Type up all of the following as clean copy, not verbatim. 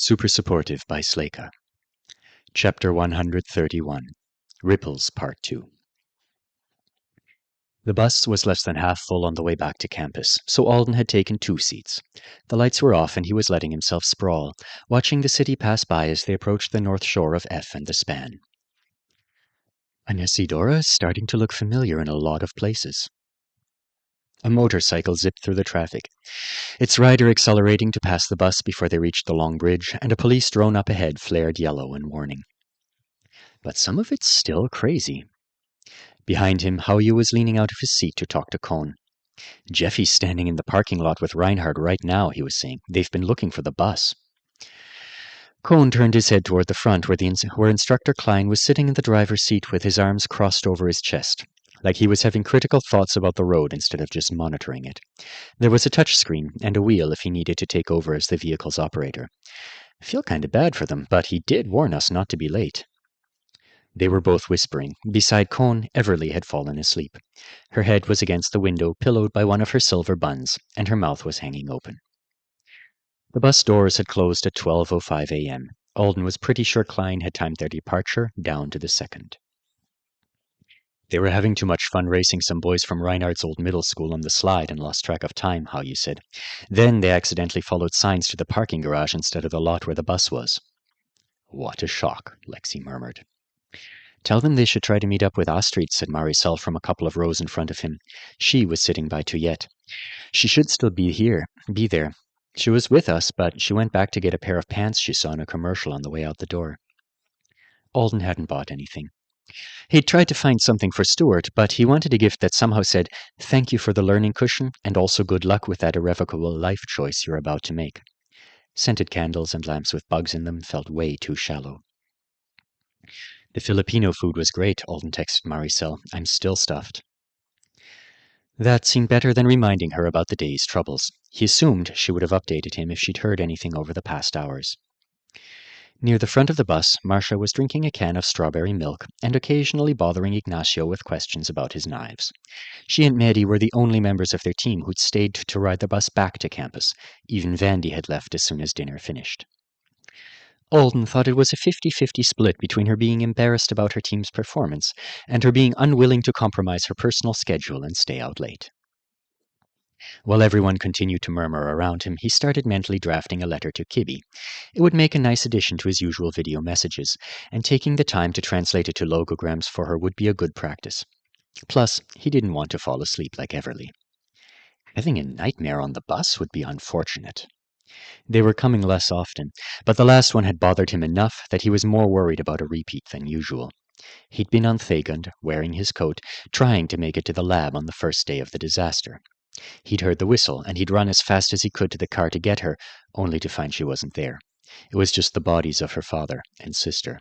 Super Supportive by Sleyca. Chapter 131. Ripples Part 2. The bus was less than half full on the way back to campus, so Alden had taken 2 seats. The lights were off and he was letting himself sprawl, watching the city pass by as they approached the north shore of F and the Span. Anesidora is starting to look familiar in a lot of places. A motorcycle zipped through the traffic, its rider accelerating to pass the bus before they reached the long bridge, and a police drone up ahead flared yellow in warning. But some of it's still crazy. Behind him, Haoyu was leaning out of his seat to talk to Kohn. Jeffy's standing in the parking lot with Reinhard right now, he was saying. They've been looking for the bus. Kohn turned his head toward the front where Instructor Klein was sitting in the driver's seat with his arms crossed over his chest, like he was having critical thoughts about the road instead of just monitoring it. There was a touch screen and a wheel if he needed to take over as the vehicle's operator. I feel kind of bad for them, but he did warn us not to be late. They were both whispering. Beside Kohn, Everly had fallen asleep. Her head was against the window, pillowed by one of her silver buns, and her mouth was hanging open. The bus doors had closed at 12:05 a.m. Alden was pretty sure Klein had timed their departure down to the second. They were having too much fun racing some boys from Reinhardt's old middle school on the slide and lost track of time, Haoyu said. Then they accidentally followed signs to the parking garage instead of the lot where the bus was. What a shock, Lexi murmured. Tell them they should try to meet up with Astrid, said Maricel from a couple of rows in front of him. She was sitting by Tuyette. She should still be there. She was with us, but she went back to get a pair of pants she saw in a commercial on the way out the door. Alden hadn't bought anything. He'd tried to find something for Stuart, but he wanted a gift that somehow said, "Thank you for the learning cushion, and also good luck with that irrevocable life choice you're about to make." Scented candles and lamps with bugs in them felt way too shallow. The Filipino food was great, Alden texted Maricel. I'm still stuffed. That seemed better than reminding her about the day's troubles. He assumed she would have updated him if she'd heard anything over the past hours. Near the front of the bus, Marcia was drinking a can of strawberry milk and occasionally bothering Ignacio with questions about his knives. She and Maddie were the only members of their team who'd stayed to ride the bus back to campus. Even Vandy had left as soon as dinner finished. Alden thought it was a 50-50 split between her being embarrassed about her team's performance and her being unwilling to compromise her personal schedule and stay out late. While everyone continued to murmur around him, he started mentally drafting a letter to Kibby. It would make a nice addition to his usual video messages, and taking the time to translate it to logograms for her would be a good practice. Plus, he didn't want to fall asleep like Everly. Having a nightmare on the bus would be unfortunate. They were coming less often, but the last one had bothered him enough that he was more worried about a repeat than usual. He'd been on Thagund, wearing his coat, trying to make it to the lab on the first day of the disaster. He'd heard the whistle, and he'd run as fast as he could to the car to get her, only to find she wasn't there. It was just the bodies of her father and sister.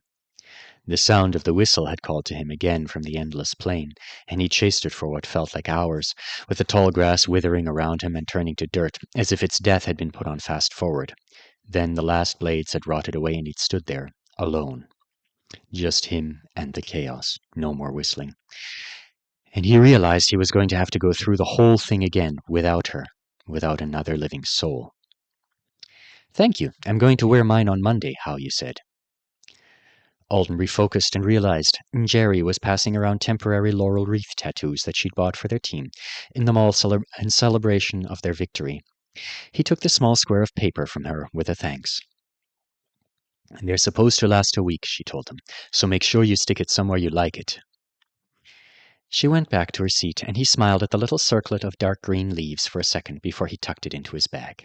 The sound of the whistle had called to him again from the endless plain, and he chased it for what felt like hours, with the tall grass withering around him and turning to dirt, as if its death had been put on fast forward. Then the last blades had rotted away and he'd stood there, alone. Just him and the chaos, no more whistling. And he realized he was going to have to go through the whole thing again without her, without another living soul. "Thank you. I'm going to wear mine on Monday," Haoyu said. Alden refocused and realized Jerry was passing around temporary laurel wreath tattoos that she'd bought for their team in the mall in celebration of their victory. He took the small square of paper from her with a thanks. "They're supposed to last a week," she told him, "so make sure you stick it somewhere you like it." She went back to her seat, and he smiled at the little circlet of dark green leaves for a second before he tucked it into his bag.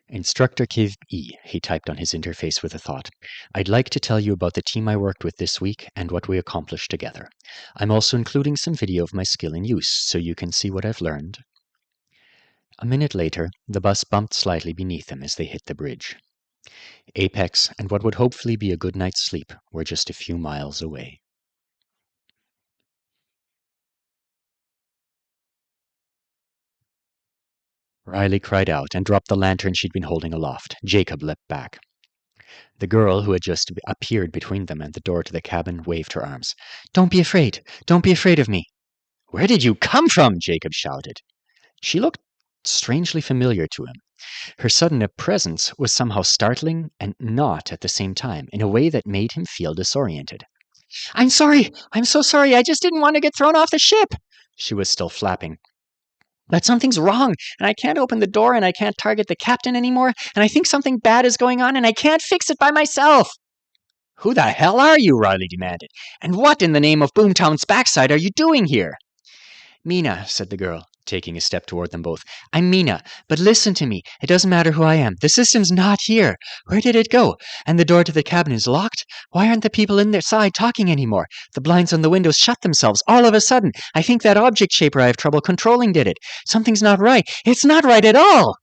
"Instructor Kiv E," he typed on his interface with a thought. "I'd like to tell you about the team I worked with this week and what we accomplished together. I'm also including some video of my skill in use, so you can see what I've learned." A minute later, the bus bumped slightly beneath them as they hit the bridge. Apex and what would hopefully be a good night's sleep were just a few miles away. Riley cried out and dropped the lantern she'd been holding aloft. Jacob leapt back. The girl, who had just appeared between them and the door to the cabin, waved her arms. "Don't be afraid! Don't be afraid of me!" "Where did you come from?" Jacob shouted. She looked strangely familiar to him. Her sudden presence was somehow startling and not at the same time, in a way that made him feel disoriented. "I'm sorry! I'm so sorry! I just didn't want to get thrown off the ship!" She was still flapping. "But something's wrong, and I can't open the door, and I can't target the captain anymore, and I think something bad is going on, and I can't fix it by myself!" "Who the hell are you?" Riley demanded. "And what in the name of Boomtown's backside are you doing here?" "Mina," said the girl, taking a step toward them both. "I'm Mina, but listen to me. It doesn't matter who I am. The system's not here. Where did it go? And the door to the cabin is locked? Why aren't the people inside talking anymore? The blinds on the windows shut themselves all of a sudden. I think that object shaper I have trouble controlling did it. Something's not right. It's not right at all!"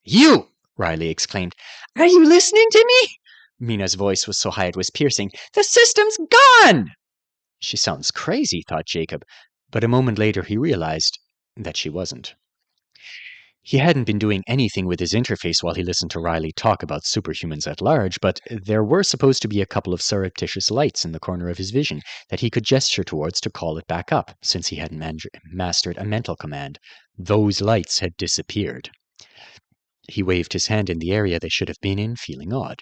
"You!" Riley exclaimed. "Are you listening to me?" Mina's voice was so high it was piercing. "The system's gone!" She sounds crazy, thought Jacob, but a moment later he realized that she wasn't. He hadn't been doing anything with his interface while he listened to Riley talk about superhumans at large, but there were supposed to be a couple of surreptitious lights in the corner of his vision that he could gesture towards to call it back up, since he hadn't mastered a mental command. Those lights had disappeared. He waved his hand in the area they should have been in, feeling odd.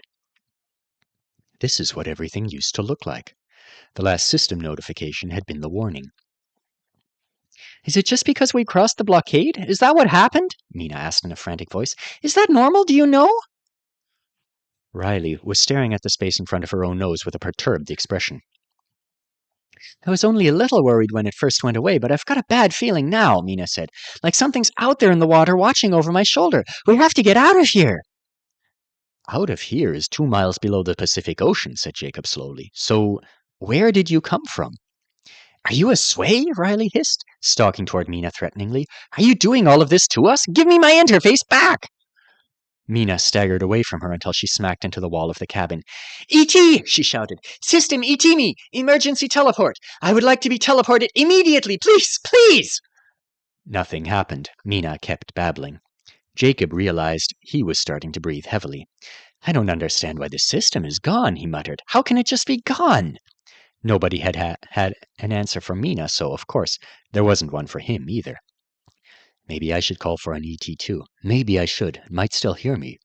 This is what everything used to look like. The last system notification had been the warning. "Is it just because we crossed the blockade? Is that what happened?" Mina asked in a frantic voice. "Is that normal? Do you know?" Riley was staring at the space in front of her own nose with a perturbed expression. "I was only a little worried when it first went away, but I've got a bad feeling now," Mina said. "Like something's out there in the water watching over my shoulder. We have to get out of here." "Out of here is 2 miles below the Pacific Ocean," said Jacob slowly. "So where did you come from?" "Are you a sway?" Riley hissed, stalking toward Mina threateningly. "Are you doing all of this to us? Give me my interface back!" Mina staggered away from her until she smacked into the wall of the cabin. "E.T.!" she shouted. "System, E.T. me! Emergency teleport! I would like to be teleported immediately! Please! Please!" Nothing happened. Mina kept babbling. Jacob realized he was starting to breathe heavily. "I don't understand why the system is gone," he muttered. "How can it just be gone?" Nobody had had an answer for Mina, so, of course, there wasn't one for him either. Maybe I should call for an ET too. Maybe I should. It might still hear me.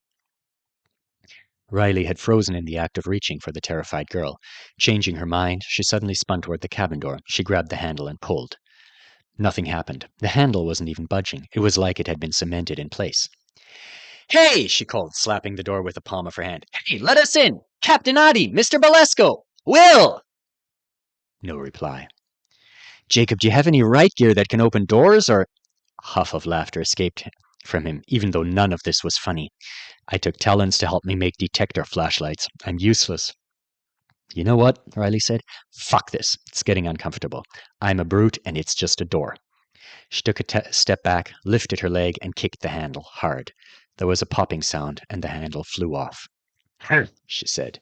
Riley had frozen in the act of reaching for the terrified girl. Changing her mind, she suddenly spun toward the cabin door. She grabbed the handle and pulled. Nothing happened. The handle wasn't even budging. It was like it had been cemented in place. "Hey!" she called, slapping the door with the palm of her hand. "Hey, let us in! Captain Adi! Mr. Balesco! Will!" No reply. "Jacob, do you have any right gear that can open doors, or—" A huff of laughter escaped from him, even though none of this was funny. "I took talents to help me make detector flashlights. I'm useless." "You know what?" Riley said. "Fuck this. It's getting uncomfortable. I'm a brute, and it's just a door." She took a step back, lifted her leg, and kicked the handle hard. There was a popping sound, and the handle flew off. "Huh," she said.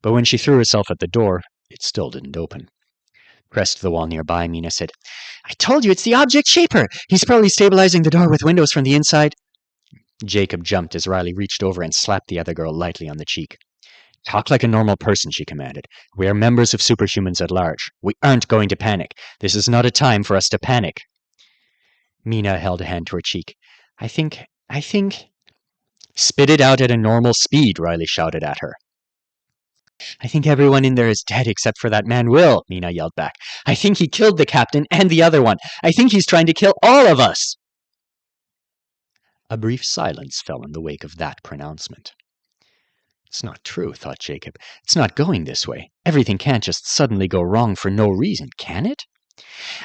But when she threw herself at the door, it still didn't open. Pressed to the wall nearby, Mina said, "I told you, it's the object shaper! He's probably stabilizing the door with windows from the inside." Jacob jumped as Riley reached over and slapped the other girl lightly on the cheek. "Talk like a normal person," she commanded. "We are members of superhumans at large. We aren't going to panic. This is not a time for us to panic." Mina held a hand to her cheek. I think... "Spit it out at a normal speed," Riley shouted at her. "I think everyone in there is dead except for that man Will," Mina yelled back. "I think he killed the captain and the other one. I think he's trying to kill all of us." A brief silence fell in the wake of that pronouncement. It's not true, thought Jacob. It's not going this way. Everything can't just suddenly go wrong for no reason, can it?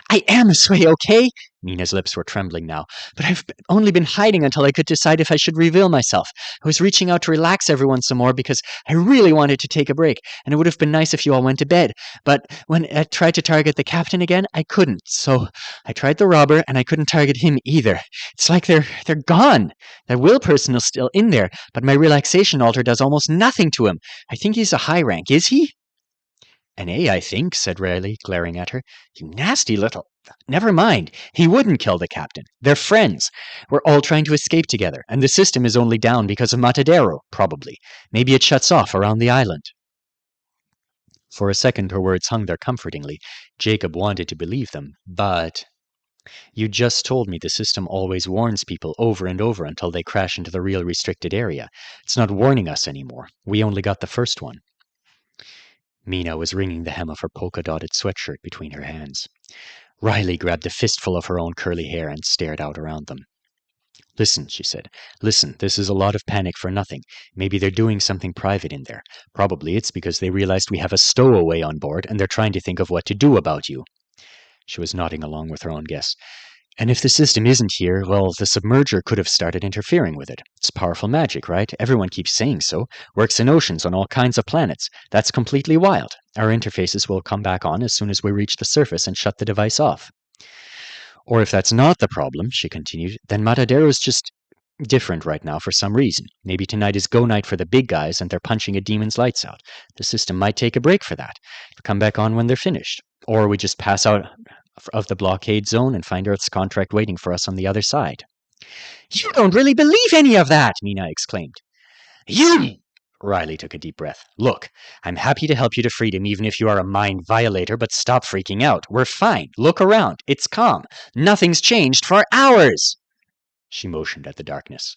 "I am a sway, okay?" Mina's lips were trembling now. "But I've only been hiding until I could decide if I should reveal myself. I was reaching out to relax everyone some more because I really wanted to take a break, and it would have been nice if you all went to bed. But when I tried to target the captain again, I couldn't. So I tried the robber, and I couldn't target him either. It's like they're gone. That Will person is still in there, but my relaxation altar does almost nothing to him. I think he's a high rank, is he?" "An A, I think," said Riley, glaring at her. "You nasty little—" "Never mind. He wouldn't kill the captain. They're friends. We're all trying to escape together, and the system is only down because of Matadero, probably. Maybe it shuts off around the island." For a second her words hung there comfortingly. Jacob wanted to believe them, but... You just told me the system always warns people over and over until they crash into the real restricted area. It's not warning us anymore. We only got the first one. Mina was wringing the hem of her polka-dotted sweatshirt between her hands. Riley grabbed a fistful of her own curly hair and stared out around them. Listen, she said. Listen, this is a lot of panic for nothing. Maybe they're doing something private in there. Probably it's because they realized we have a stowaway on board and they're trying to think of what to do about you. She was nodding along with her own guess. And if the system isn't here, well, the submerger could have started interfering with it. It's powerful magic, right? Everyone keeps saying so. Works in oceans on all kinds of planets. That's completely wild. Our interfaces will come back on as soon as we reach the surface and shut the device off. Or if that's not the problem, she continued, then Matadero's just different right now for some reason. Maybe tonight is go night for the big guys and they're punching a demon's lights out. The system might take a break for that. Come back on when they're finished. Or we just pass out of the blockade zone and find Earth's contract waiting for us on the other side. You don't really believe any of that, Mina exclaimed. You! Riley took a deep breath. Look, I'm happy to help you to freedom even if you are a mind violator, but stop freaking out. We're fine. Look around. It's calm. Nothing's changed for hours. She motioned at the darkness.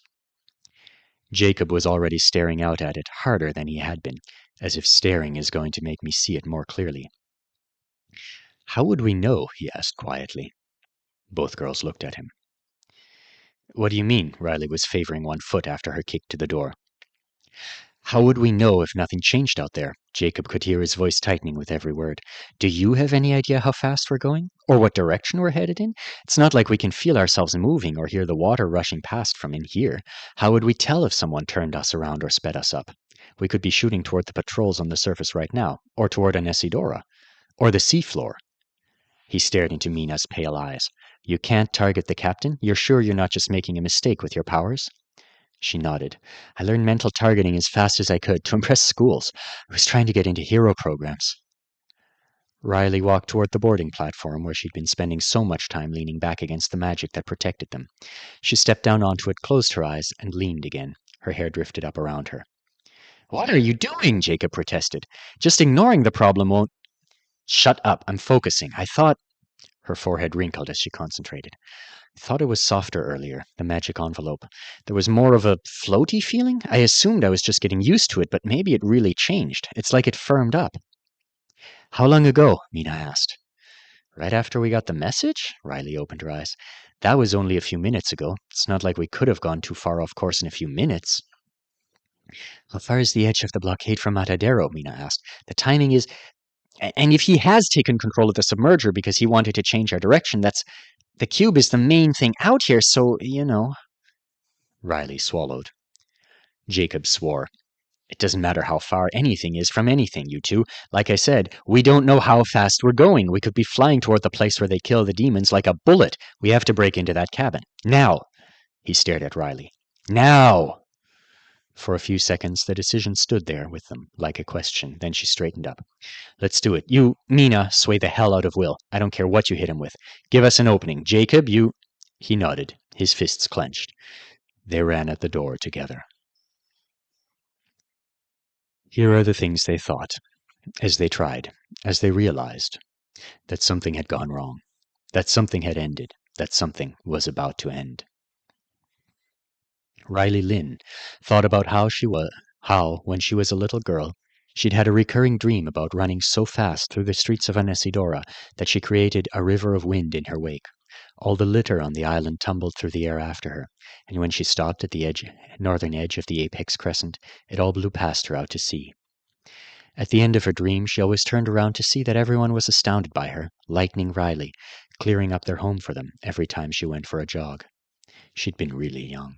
Jacob was already staring out at it harder than he had been, as if staring is going to make me see it more clearly. How would we know? He asked quietly. Both girls looked at him. What do you mean? Riley was favoring one foot after her kick to the door. How would we know if nothing changed out there? Jacob could hear his voice tightening with every word. Do you have any idea how fast we're going? Or what direction we're headed in? It's not like we can feel ourselves moving or hear the water rushing past from in here. How would we tell if someone turned us around or sped us up? We could be shooting toward the patrols on the surface right now, or toward an Isidora, or the seafloor. He stared into Mina's pale eyes. You can't target the captain? You're sure you're not just making a mistake with your powers? She nodded. I learned mental targeting as fast as I could to impress schools. I was trying to get into hero programs. Riley walked toward the boarding platform where she'd been spending so much time leaning back against the magic that protected them. She stepped down onto it, closed her eyes, and leaned again. Her hair drifted up around her. What are you doing? Jacob protested. Just ignoring the problem won't... Shut up. I'm focusing. I thought... Her forehead wrinkled as she concentrated. I thought it was softer earlier, the magic envelope. There was more of a floaty feeling. I assumed I was just getting used to it, but maybe it really changed. It's like it firmed up. How long ago? Mina asked. Right after we got the message? Riley opened her eyes. That was only a few minutes ago. It's not like we could have gone too far off course in a few minutes. How far is the edge of the blockade from Matadero? Mina asked. The timing is... And if he has taken control of the submerger because he wanted to change our direction, that's... The cube is the main thing out here, so, you know... Riley swallowed. Jacob swore. It doesn't matter how far anything is from anything, you two. Like I said, we don't know how fast we're going. We could be flying toward the place where they kill the demons like a bullet. We have to break into that cabin. Now! He stared at Riley. Now! For a few seconds, the decision stood there with them, like a question. Then she straightened up. Let's do it. You, Mina, sway the hell out of Will. I don't care what you hit him with. Give us an opening. Jacob, you... He nodded, his fists clenched. They ran at the door together. Here are the things they thought, as they tried, as they realized, that something had gone wrong, that something had ended, that something was about to end. Riley Lynn thought about how, when she was a little girl, she'd had a recurring dream about running so fast through the streets of Isidora that she created a river of wind in her wake. All the litter on the island tumbled through the air after her, and when she stopped at the northern edge of the apex crescent, it all blew past her out to sea. At the end of her dream, she always turned around to see that everyone was astounded by her, lightning Riley, clearing up their home for them every time she went for a jog. She'd been really young.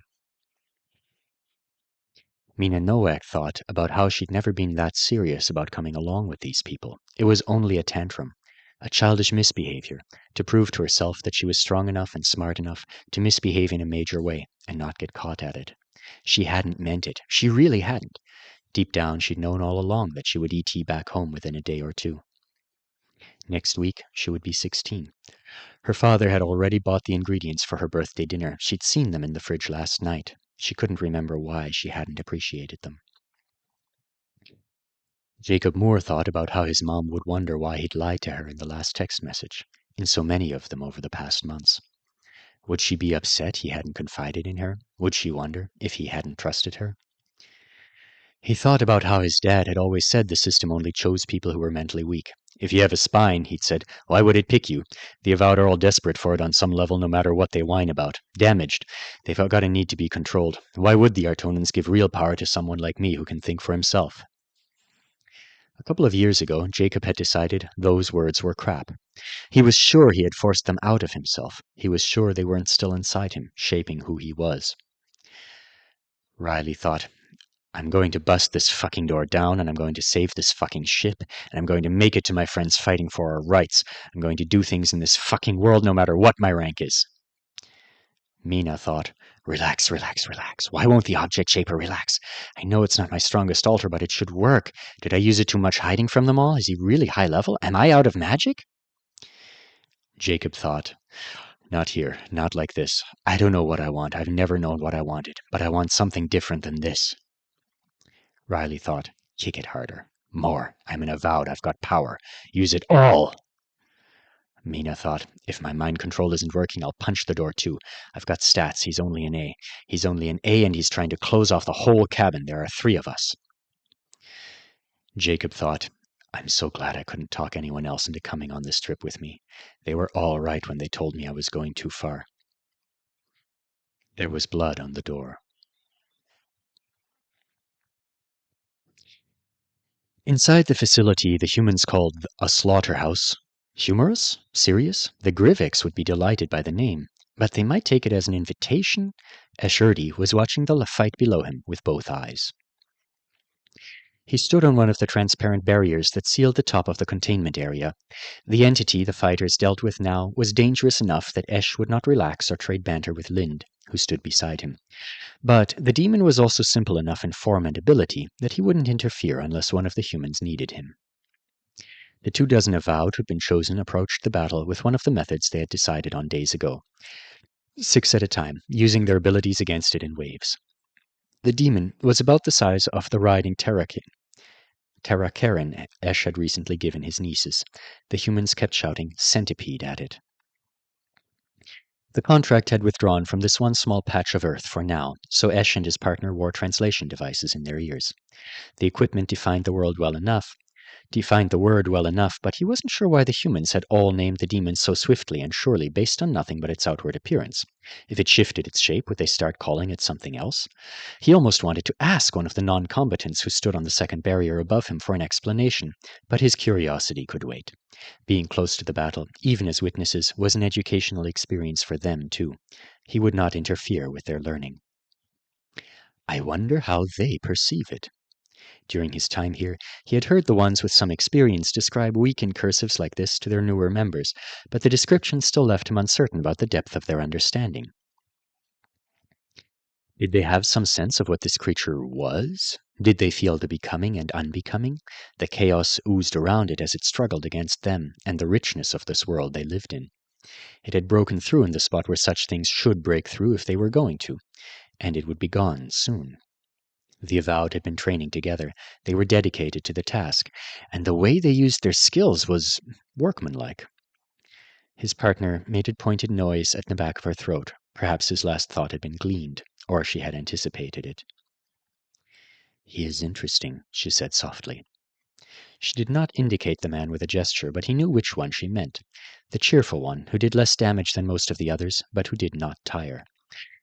Mina Nowak thought about how she'd never been that serious about coming along with these people. It was only a tantrum, a childish misbehavior, to prove to herself that she was strong enough and smart enough to misbehave in a major way and not get caught at it. She hadn't meant it. She really hadn't. Deep down, she'd known all along that she would ET back home within a day or two. Next week, she would be 16. Her father had already bought the ingredients for her birthday dinner. She'd seen them in the fridge last night. She couldn't remember why she hadn't appreciated them. Jacob Moore thought about how his mom would wonder why he'd lied to her in the last text message. in so many of them over the past months. Would she be upset he hadn't confided in her? Would she wonder if he hadn't trusted her? He thought about how his dad had always said the system only chose people who were mentally weak. If you have a spine, he'd said, why would it pick you? The Avowed are all desperate for it on some level, no matter what they whine about. Damaged. They've got a need to be controlled. Why would the Artonans give real power to someone like me who can think for himself? A couple of years ago, Jacob had decided those words were crap. He was sure he had forced them out of himself. He was sure they weren't still inside him, shaping who he was. Riley thought, I'm going to bust this fucking door down, and I'm going to save this fucking ship, and I'm going to make it to my friends fighting for our rights. I'm going to do things in this fucking world no matter what my rank is. Mina thought, relax, relax, relax. Why won't the object shaper relax? I know it's not my strongest altar, but it should work. Did I use it too much hiding from them all? Is he really high level? Am I out of magic? Jacob thought, not here, not like this. I don't know what I want. I've never known what I wanted, but I want something different than this. Riley thought, kick it harder. More. I'm an Avowed. I've got power. Use it all. Mina thought, if my mind control isn't working, I'll punch the door too. I've got stats. He's only an A. He's only an A, and he's trying to close off the whole cabin. There are 3 of us. Jacob thought, I'm so glad I couldn't talk anyone else into coming on this trip with me. They were all right when they told me I was going too far. There was blood on the door. Inside the facility the humans called a slaughterhouse. Humorous? Serious? The Grivix would be delighted by the name, but they might take it as an invitation. Eshurdi was watching the fight below him with both eyes. He stood on one of the transparent barriers that sealed the top of the containment area. The entity the fighters dealt with now was dangerous enough that Esh would not relax or trade banter with Lind, who stood beside him. But the demon was also simple enough in form and ability that he wouldn't interfere unless one of the humans needed him. The 24 Avowed who'd been chosen approached the battle with one of the methods they had decided on days ago. 6 at a time, using their abilities against it in waves. The demon was about the size of the riding Terracaren Esh had recently given his nieces. The humans kept shouting centipede at it. The contract had withdrawn from this one small patch of Earth for now, so Esh and his partner wore translation devices in their ears. The equipment defined the word well enough, but he wasn't sure why the humans had all named the demon so swiftly and surely based on nothing but its outward appearance. If it shifted its shape, would they start calling it something else? He almost wanted to ask one of the non-combatants who stood on the second barrier above him for an explanation, but his curiosity could wait. Being close to the battle, even as witnesses, was an educational experience for them, too. He would not interfere with their learning. I wonder how they perceive it. During his time here, he had heard the ones with some experience describe weakened cursives like this to their newer members, but the description still left him uncertain about the depth of their understanding. Did they have some sense of what this creature was? Did they feel the becoming and unbecoming? The chaos oozed around it as it struggled against them and the richness of this world they lived in. It had broken through in the spot where such things should break through if they were going to, and it would be gone soon. The Avowed had been training together. They were dedicated to the task, and the way they used their skills was workmanlike. His partner made a pointed noise at the back of her throat. Perhaps his last thought had been gleaned, or she had anticipated it. He is interesting, she said softly. She did not indicate the man with a gesture, but he knew which one she meant. The cheerful one, who did less damage than most of the others, but who did not tire.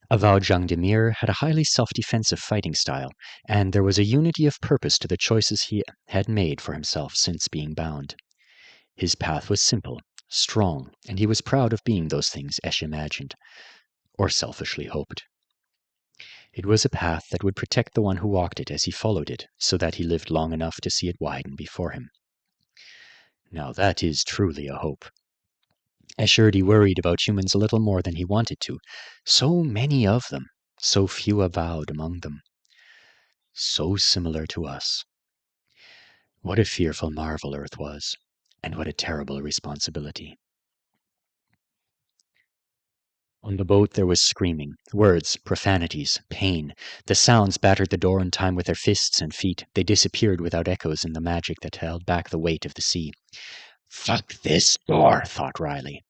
Avowed Jean Demir had a highly self-defensive fighting style, and there was a unity of purpose to the choices he had made for himself since being bound. His path was simple, strong, and he was proud of being those things Esh imagined, or selfishly hoped. It was a path that would protect the one who walked it as he followed it, so that he lived long enough to see it widen before him. Now that is truly a hope. Eshurdi worried about humans a little more than he wanted to. So many of them, so few Avowed among them. So similar to us. What a fearful marvel Earth was, and what a terrible responsibility. On the boat there was screaming, words, profanities, pain. The sounds battered the door in time with their fists and feet. They disappeared without echoes in the magic that held back the weight of the sea. Fuck this door, thought Riley.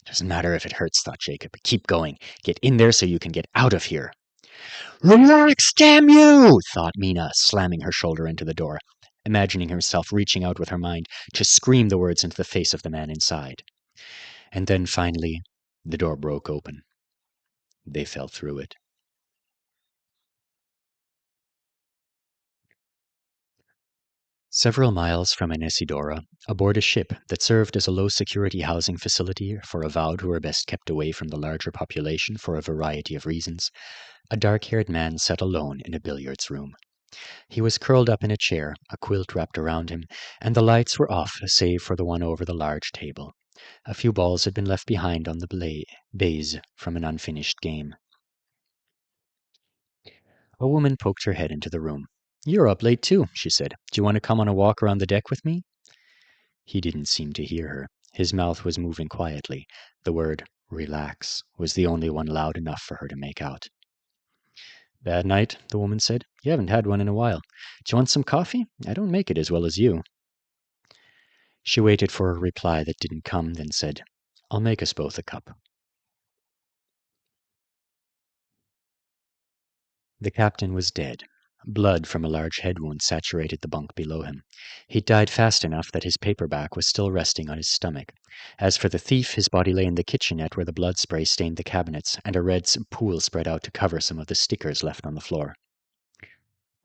Doesn't matter if it hurts, thought Jacob. Keep going. Get in there so you can get out of here. Relax, damn you, thought Mina, slamming her shoulder into the door, imagining herself reaching out with her mind to scream the words into the face of the man inside. And then finally, the door broke open. They fell through it. Several miles from Anesidora, aboard a ship that served as a low-security housing facility for avowed who were best kept away from the larger population for a variety of reasons, a dark-haired man sat alone in a billiards room. He was curled up in a chair, a quilt wrapped around him, and the lights were off save for the one over the large table. A few balls had been left behind on the baize from an unfinished game. A woman poked her head into the room. "You're up late too," she said. "Do you want to come on a walk around the deck with me?" He didn't seem to hear her. His mouth was moving quietly. The word "relax" was the only one loud enough for her to make out. "Bad night," the woman said. "You haven't had one in a while. Do you want some coffee? I don't make it as well as you." She waited for a reply that didn't come, then said, "I'll make us both a cup." The captain was dead. Blood from a large head wound saturated the bunk below him. He'd died fast enough that his paperback was still resting on his stomach. As for the thief, his body lay in the kitchenette where the blood spray stained the cabinets, and a red pool spread out to cover some of the stickers left on the floor.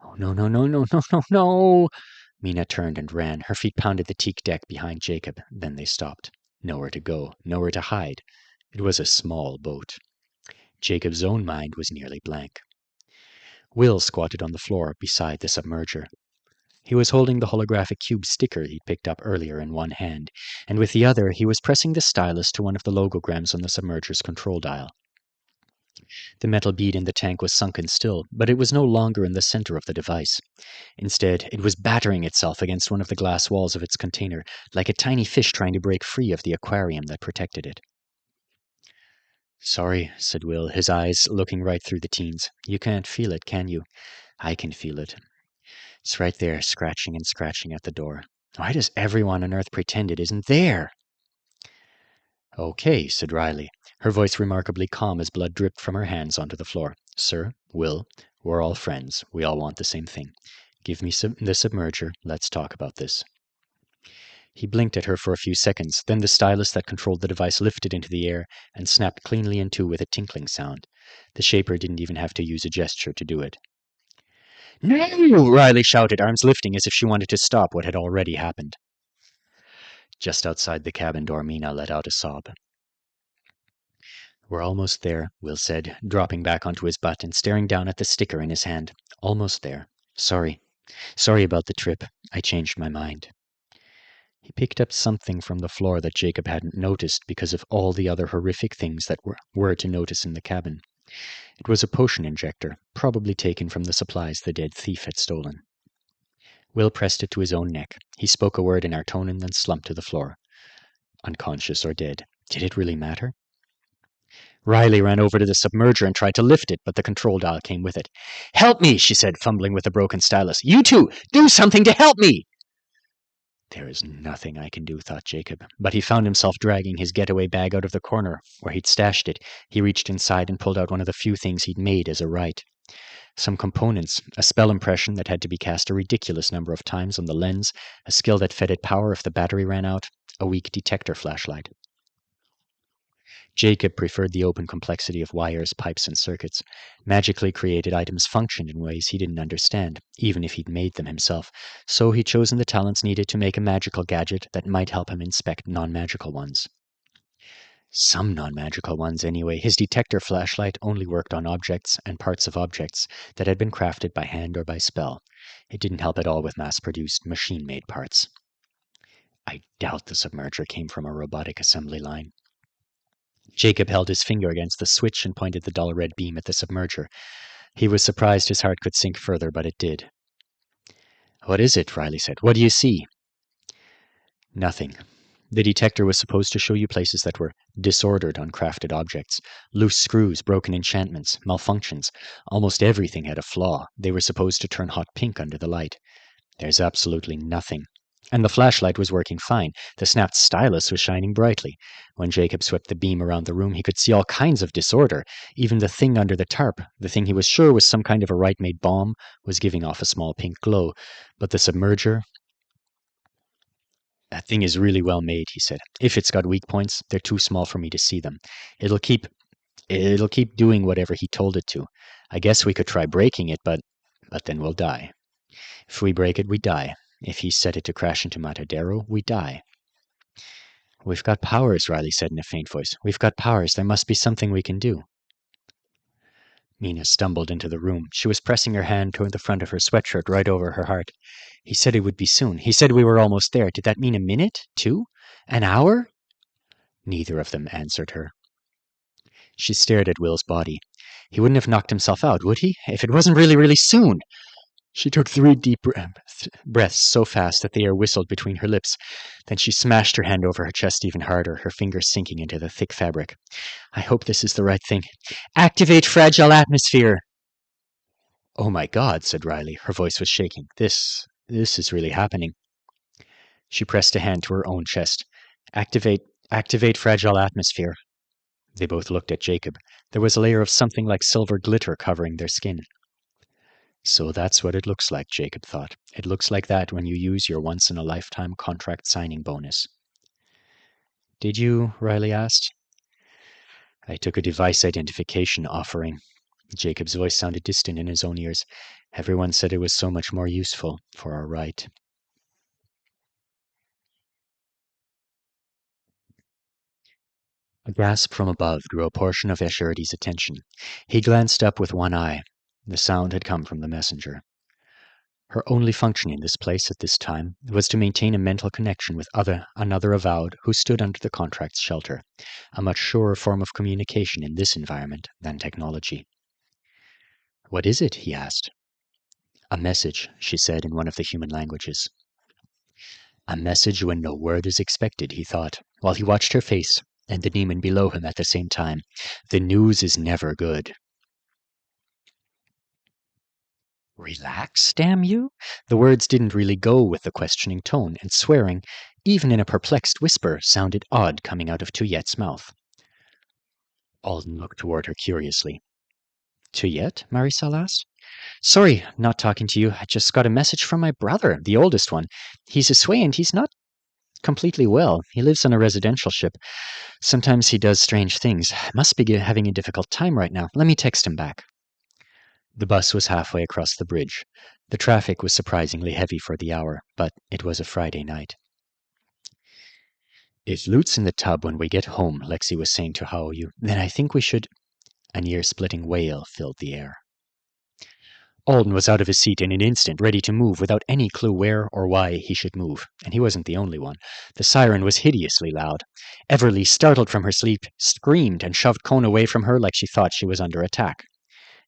"Oh, no, no, no, no, no, no, no!" Mina turned and ran. Her feet pounded the teak deck behind Jacob. Then they stopped. Nowhere to go, nowhere to hide. It was a small boat. Jacob's own mind was nearly blank. Will squatted on the floor beside the submerger. He was holding the holographic cube sticker he'd picked up earlier in one hand, and with the other he was pressing the stylus to one of the logograms on the submerger's control dial. The metal bead in the tank was sunken still, but it was no longer in the center of the device. Instead, it was battering itself against one of the glass walls of its container, like a tiny fish trying to break free of the aquarium that protected it. "Sorry," said Will, his eyes looking right through the teen's. "You can't feel it, can you? I can feel it. It's right there, scratching and scratching at the door. Why does everyone on Earth pretend it isn't there?" "Okay," said Riley, her voice remarkably calm as blood dripped from her hands onto the floor. "Sir, Will, we're all friends. We all want the same thing. Give me the submerger. Let's talk about this." He blinked at her for a few seconds, then the stylus that controlled the device lifted into the air and snapped cleanly in two with a tinkling sound. The shaper didn't even have to use a gesture to do it. "No!" Riley shouted, arms lifting as if she wanted to stop what had already happened. Just outside the cabin door, Mina let out a sob. "We're almost there," Will said, dropping back onto his butt and staring down at the sticker in his hand. "Almost there. Sorry. Sorry about the trip. I changed my mind." He picked up something from the floor that Jacob hadn't noticed because of all the other horrific things that were to notice in the cabin. It was a potion injector, probably taken from the supplies the dead thief had stolen. Will pressed it to his own neck. He spoke a word in Artonan, then slumped to the floor. Unconscious or dead. Did it really matter? Riley ran over to the submerger and tried to lift it, but the control dial came with it. "Help me," she said, fumbling with the broken stylus. "You two, do something to help me!" There is nothing I can do, thought Jacob, but he found himself dragging his getaway bag out of the corner where he'd stashed it. He reached inside and pulled out one of the few things he'd made as a right. Some components, a spell impression that had to be cast a ridiculous number of times on the lens, a skill that fed it power if the battery ran out, a weak detector flashlight. Jacob preferred the open complexity of wires, pipes, and circuits. Magically created items functioned in ways he didn't understand, even if he'd made them himself, so he'd chosen the talents needed to make a magical gadget that might help him inspect non-magical ones. Some non-magical ones, anyway. His detector flashlight only worked on objects and parts of objects that had been crafted by hand or by spell. It didn't help at all with mass-produced, machine-made parts. I doubt the submerger came from a robotic assembly line. Jacob held his finger against the switch and pointed the dull red beam at the submerger. He was surprised his heart could sink further, but it did. "What is it?" Riley said. "What do you see?" "Nothing. The detector was supposed to show you places that were disordered, uncrafted objects. Loose screws, broken enchantments, malfunctions. Almost everything had a flaw. They were supposed to turn hot pink under the light. There's absolutely nothing. And the flashlight was working fine. The snapped stylus was shining brightly. When Jacob swept the beam around the room, he could see all kinds of disorder. Even the thing under the tarp, the thing he was sure was some kind of a right-made bomb, was giving off a small pink glow. But the submerger... That thing is really well made, he said. If it's got weak points, they're too small for me to see them. It'll keep doing whatever he told it to. I guess we could try breaking it, but then we'll die. If we break it, we die. If he set it to crash into Matadero, we die. We've got powers, Riley said in a faint voice. We've got powers. There must be something we can do. Mina stumbled into the room. She was pressing her hand toward the front of her sweatshirt right over her heart. He said it would be soon. He said we were almost there. Did that mean a minute? 2? An hour? Neither of them answered her. She stared at Will's body. He wouldn't have knocked himself out, would he? If it wasn't really, really soon. She took 3 deep breaths so fast that the air whistled between her lips. Then she smashed her hand over her chest even harder, her fingers sinking into the thick fabric. I hope this is the right thing. Activate fragile atmosphere! Oh my God, said Riley. Her voice was shaking. This is really happening. She pressed a hand to her own chest. Activate fragile atmosphere. They both looked at Jacob. There was a layer of something like silver glitter covering their skin. So that's what it looks like, Jacob thought. It looks like that when you use your once-in-a-lifetime contract signing bonus. Did you? Riley asked. I took a device identification offering. Jacob's voice sounded distant in his own ears. Everyone said it was so much more useful for our right. A gasp from above drew a portion of Esherity's attention. He glanced up with one eye. The sound had come from the messenger. Her only function in this place at this time was to maintain a mental connection with another avowed who stood under the contract's shelter, a much surer form of communication in this environment than technology. What is it? He asked. A message, she said in one of the human languages. A message when no word is expected, he thought, while he watched her face and the demon below him at the same time. The news is never good. Relax, damn you? The words didn't really go with the questioning tone, and swearing, even in a perplexed whisper, sounded odd coming out of Tuyet's mouth. Alden looked toward her curiously. Tuyet? Marisol asked. Sorry, not talking to you. I just got a message from my brother, the oldest one. He's Isway and he's not completely well. He lives on a residential ship. Sometimes he does strange things. Must be having a difficult time right now. Let me text him back. The bus was halfway across the bridge. The traffic was surprisingly heavy for the hour, but it was a Friday night. If Loot's in the tub when we get home, Lexi was saying to Haoyu, then I think we should... An ear-splitting wail filled the air. Alden was out of his seat in an instant, ready to move without any clue where or why he should move. And he wasn't the only one. The siren was hideously loud. Everly, startled from her sleep, screamed and shoved Cone away from her like she thought she was under attack.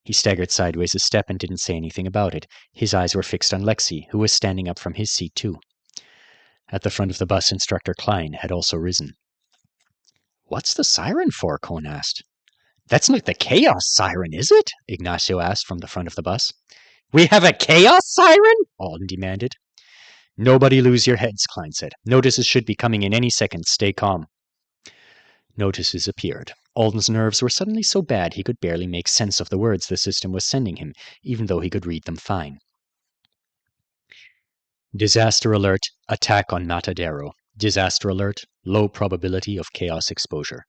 He staggered sideways a step and didn't say anything about it. His eyes were fixed on Lexi, who was standing up from his seat too. At the front of the bus, Instructor Klein had also risen. What's the siren for? Cone asked. That's not the chaos siren, is it? Ignacio asked from the front of the bus. We have a chaos siren? Alden demanded. Nobody lose your heads, Klein said. Notices should be coming in any second. Stay calm. Notices appeared. Alden's nerves were suddenly so bad he could barely make sense of the words the system was sending him, even though he could read them fine. Disaster alert, attack on Matadero. Disaster alert, low probability of chaos exposure.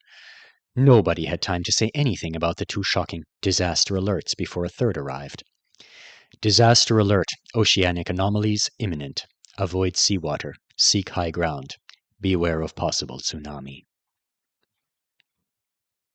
Nobody had time to say anything about the 2 shocking disaster alerts before a third arrived. Disaster alert, oceanic anomalies imminent. Avoid seawater. Seek high ground. Beware of possible tsunami.